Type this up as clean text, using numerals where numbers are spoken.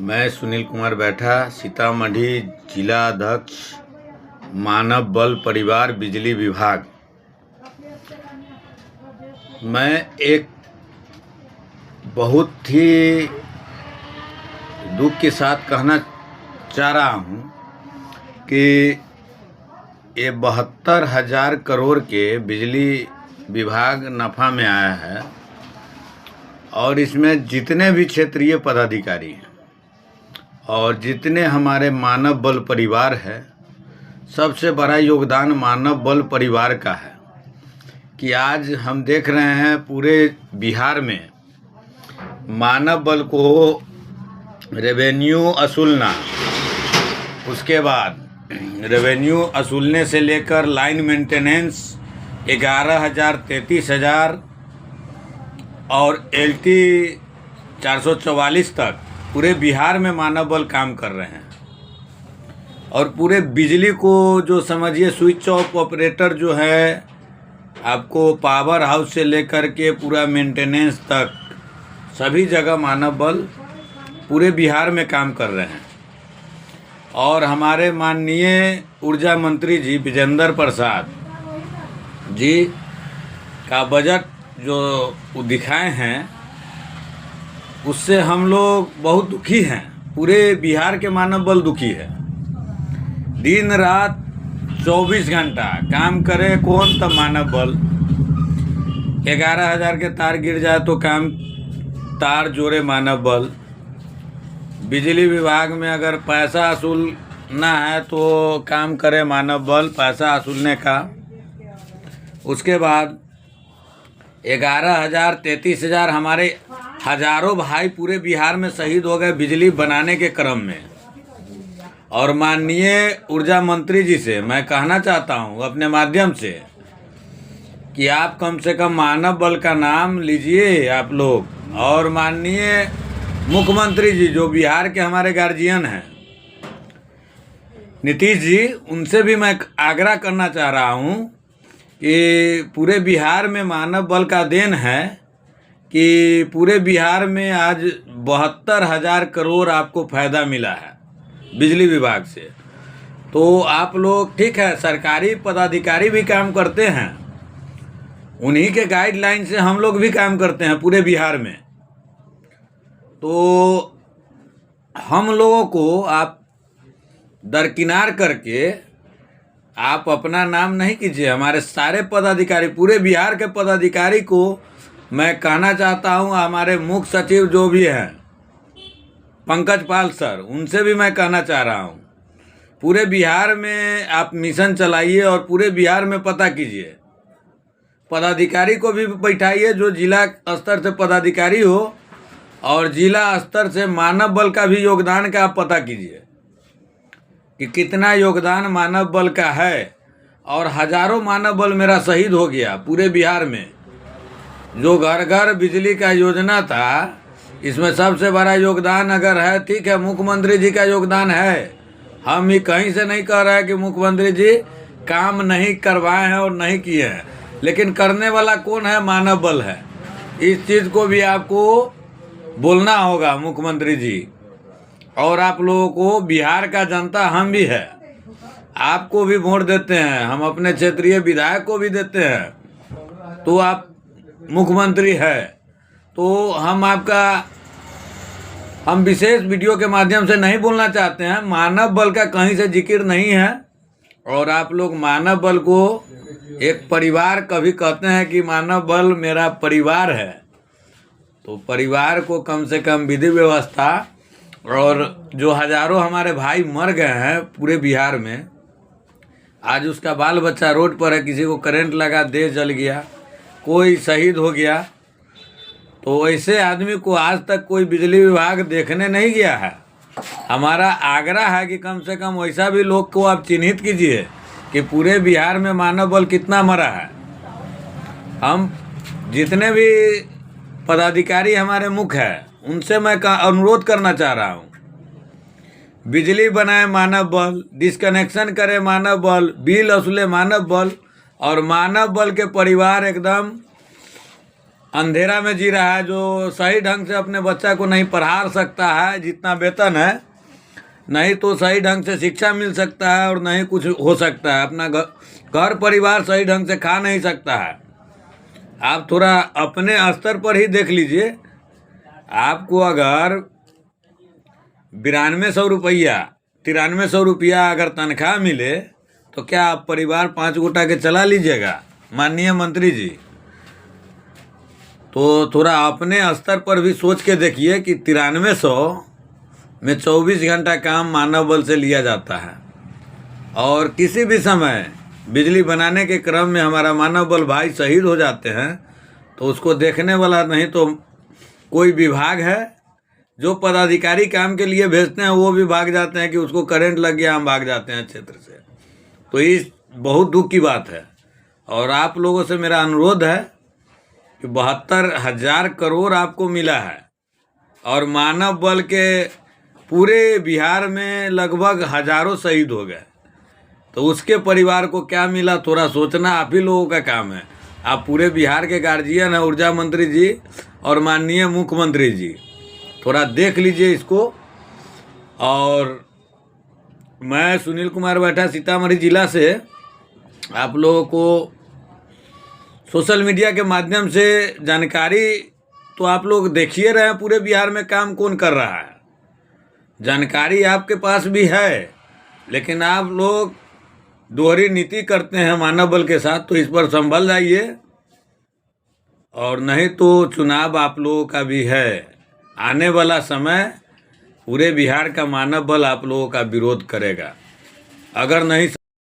मैं सुनील कुमार बैठा, सीतामढ़ी जिला अध्यक्ष मानव बल परिवार बिजली विभाग। मैं एक बहुत ही दुख के साथ कहना चाह रहा हूँ कि ये 72,000 करोड़ के बिजली विभाग नफ़ा में आया है और इसमें जितने भी क्षेत्रीय पदाधिकारी हैं और जितने हमारे मानव बल परिवार है, सबसे बड़ा योगदान मानव बल परिवार का है कि आज हम देख रहे हैं पूरे बिहार में मानव बल को रेवेन्यू असूलना, उसके बाद रेवेन्यू असूलने से लेकर लाइन मेंटेनेंस 11,000, 33,000 और LT 444 तक पूरे बिहार में मानव बल काम कर रहे हैं। और पूरे बिजली को जो समझिए स्विच ऑफ ऑपरेटर जो है, आपको पावर हाउस से लेकर के पूरा मेंटेनेंस तक सभी जगह मानव बल पूरे बिहार में काम कर रहे हैं। और हमारे माननीय ऊर्जा मंत्री जी विजेंद्र प्रसाद जी का बजट जो दिखाए हैं, उससे हम लोग बहुत दुखी हैं। पूरे बिहार के मानव बल दुखी है। दिन रात 24 घंटा काम करे कौन? तब मानव बल। 11,000 के तार गिर जाए तो काम तार जोड़े मानव बल। बिजली विभाग में अगर पैसा असूलना है तो काम करे मानव बल, पैसा असूलने का। उसके बाद 11,000, 33,000 हमारे हजारों भाई पूरे बिहार में शहीद हो गए बिजली बनाने के क्रम में। और माननीय ऊर्जा मंत्री जी से मैं कहना चाहता हूं अपने माध्यम से कि आप कम से कम मानव बल का नाम लीजिए आप लोग। और माननीय मुख्यमंत्री जी जो बिहार के हमारे गार्जियन हैं, नीतीश जी, उनसे भी मैं आग्रह करना चाह रहा हूं कि पूरे बिहार में मानव बल का देन है कि पूरे बिहार में आज 72,000 करोड़ आपको फ़ायदा मिला है बिजली विभाग से। तो आप लोग, ठीक है, सरकारी पदाधिकारी भी काम करते हैं, उन्हीं के गाइडलाइन से हम लोग भी काम करते हैं पूरे बिहार में। तो हम लोगों को आप दरकिनार करके आप अपना नाम नहीं कीजिए। हमारे सारे पदाधिकारी, पूरे बिहार के पदाधिकारी को मैं कहना चाहता हूं, हमारे मुख्य सचिव जो भी हैं पंकज पाल सर, उनसे भी मैं कहना चाह रहा हूं, पूरे बिहार में आप मिशन चलाइए और पूरे बिहार में पता कीजिए। पदाधिकारी को भी बैठाइए जो जिला स्तर से पदाधिकारी हो, और जिला स्तर से मानव बल का भी योगदान का आप पता कीजिए कि कितना योगदान मानव बल का है। और हजारों मानव बल मेरा शहीद हो गया पूरे बिहार में। जो घर घर बिजली का योजना था, इसमें सबसे बड़ा योगदान अगर है, ठीक है, मुख्यमंत्री जी का योगदान है। हम ही कहीं से नहीं कह रहे हैं कि मुख्यमंत्री जी काम नहीं करवाए हैं और नहीं किए हैं, लेकिन करने वाला कौन है? मानव बल है। इस चीज़ को भी आपको बोलना होगा मुख्यमंत्री जी। और आप लोगों को, बिहार का जनता हम भी है, आपको भी वोट देते हैं, हम अपने क्षेत्रीय विधायक को भी देते हैं, तो आप मुख्यमंत्री है। तो हम विशेष वीडियो के माध्यम से नहीं बोलना चाहते हैं, मानव बल का कहीं से जिक्र नहीं है। और आप लोग मानव बल को एक परिवार, कभी कहते हैं कि मानव बल मेरा परिवार है, तो परिवार को कम से कम विधि व्यवस्था, और जो हजारों हमारे भाई मर गए हैं पूरे बिहार में, आज उसका बाल बच्चा रोड पर है, किसी को करंट लगा, देह जल गया, कोई शहीद हो गया, तो ऐसे आदमी को आज तक कोई बिजली विभाग देखने नहीं गया है। हमारा आग्रह है कि कम से कम वैसा भी लोग को आप चिन्हित कीजिए कि पूरे बिहार में मानव बल कितना मरा है। हम जितने भी पदाधिकारी हमारे मुख्य हैं, उनसे मैं अनुरोध करना चाह रहा हूँ, बिजली बनाए मानव बल, डिस्कनेक्शन करे मानव बल, बिल वसूले मानव बल, और मानव बल के परिवार एकदम अंधेरा में जी रहा है, जो सही ढंग से अपने बच्चा को नहीं पढ़ा सकता है, जितना वेतन है नहीं तो सही ढंग से शिक्षा मिल सकता है और नहीं कुछ हो सकता है, अपना घर परिवार सही ढंग से खा नहीं सकता है। आप थोड़ा अपने स्तर पर ही देख लीजिए, आपको अगर 9300 रुपया अगर तनख्वाह मिले तो क्या आप परिवार 5 गोटा के चला लीजिएगा माननीय मंत्री जी? तो थोड़ा अपने स्तर पर भी सोच के देखिए कि 9300 में 24 घंटा काम मानव बल से लिया जाता है, और किसी भी समय बिजली बनाने के क्रम में हमारा मानव बल भाई शहीद हो जाते हैं तो उसको देखने वाला नहीं तो कोई विभाग है, जो पदाधिकारी काम के लिए भेजते हैं वो भी भाग जाते हैं कि उसको करंट लग गया, हम भाग जाते हैं क्षेत्र से। तो इस बहुत दुख की बात है, और आप लोगों से मेरा अनुरोध है कि 72,000 करोड़ आपको मिला है, और मानव बल के पूरे बिहार में लगभग हजारों शहीद हो गए, तो उसके परिवार को क्या मिला थोड़ा सोचना आप ही लोगों का काम है। आप पूरे बिहार के गार्जियन हैं, ऊर्जा मंत्री जी और माननीय मुख्यमंत्री जी, थोड़ा देख लीजिए इसको। और मैं सुनील कुमार बैठा सीतामढ़ी जिला से आप लोगों को सोशल मीडिया के माध्यम से जानकारी तो आप लोग देखिए रहे हैं, पूरे बिहार में काम कौन कर रहा है, जानकारी आपके पास भी है, लेकिन आप लोग दोहरी नीति करते हैं मानव बल के साथ, तो इस पर संभल जाइए, और नहीं तो चुनाव आप लोगों का भी है। आने वाला समय पूरे बिहार का मानव बल आप लोगों का विरोध करेगा, अगर नहीं